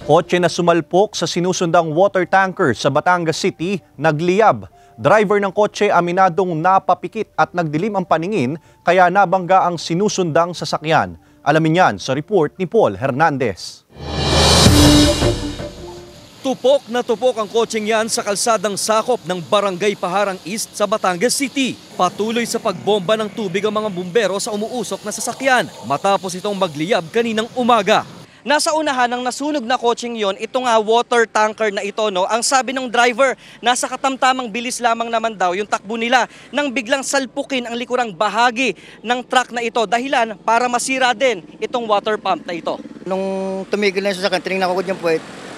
Kotse na sumalpok sa sinusundang water tanker sa Batangas City, nagliyab. Driver ng kotse aminadong napapikit at nagdilim ang paningin kaya nabangga ang sinusundang sasakyan. Alamin yan sa report ni Paul Hernandez. Tupok na tupok ang kotseng yan sa kalsadang sakop ng Barangay Paharang East sa Batangas City. Patuloy sa pagbomba ng tubig ang mga bumbero sa umuusok na sasakyan matapos itong magliyab kaninang umaga. Nasa unahan ng nasunog na kotseng yon, ito nga water tanker na ito, no? Ang sabi ng driver, nasa katamtamang bilis lamang naman daw yung takbo nila nang biglang salpukin ang likurang bahagi ng truck na ito. Dahilan para masira din itong water pump na ito. Nung tumigil na yung sasakyan, tinignan ko dyan po,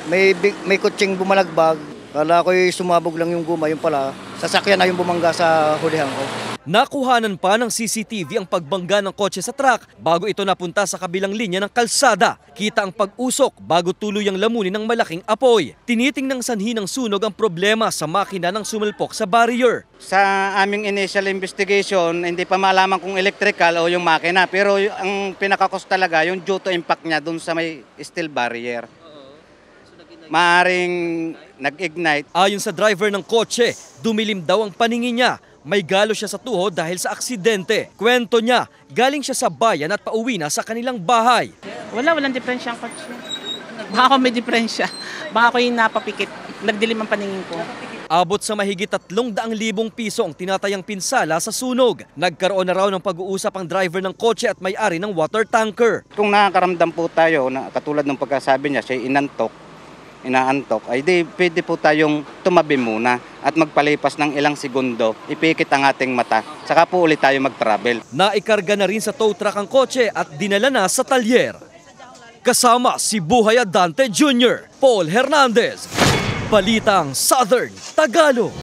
may kutseng bumalagbag. Kala ko'y sumabog lang yung guma, yung pala. Sasakyan na yung bumangga sa hulihan ko. Nakuhanan pa ng CCTV ang pagbangga ng kotse sa truck bago ito napunta sa kabilang linya ng kalsada. Kita ang pag-usok bago tuluyang lamunin ng malaking apoy. Tinitingnang sanhi ng sunog ang problema sa makina ng sumulpok sa barrier. Sa aming initial investigation, hindi pa malaman kung electrical o yung makina. Pero ang pinakakos talaga, yung due to impact niya dun sa may steel barrier. Maaring nag-ignite. Ayon sa driver ng kotse, dumilim daw ang paningin niya. May galo siya sa tuhod dahil sa aksidente. Kwento niya, galing siya sa bayan at pauwi na sa kanilang bahay. Walang diferensya ang kotse. Baka ako may diferensya. Baka ako yung napapikit. Nagdilim ang paningin ko. Abot sa mahigit 300,000 piso ang tinatayang pinsala sa sunog. Nagkaroon na raw ng pag-uusap ang driver ng kotse at may-ari ng water tanker. Kung nakakaramdam po tayo, na katulad ng pagkasabi niya, siya inaantok, ay di pwede po tayong tumabi muna at magpalipas ng ilang segundo, ipikit ang ating mata, saka po ulit tayo mag-travel. Naikarga na rin sa tow truck ang kotse at dinala na sa talyer. Kasama si Buhay Adante Jr., Paul Hernandez, Balitang Southern Tagalog.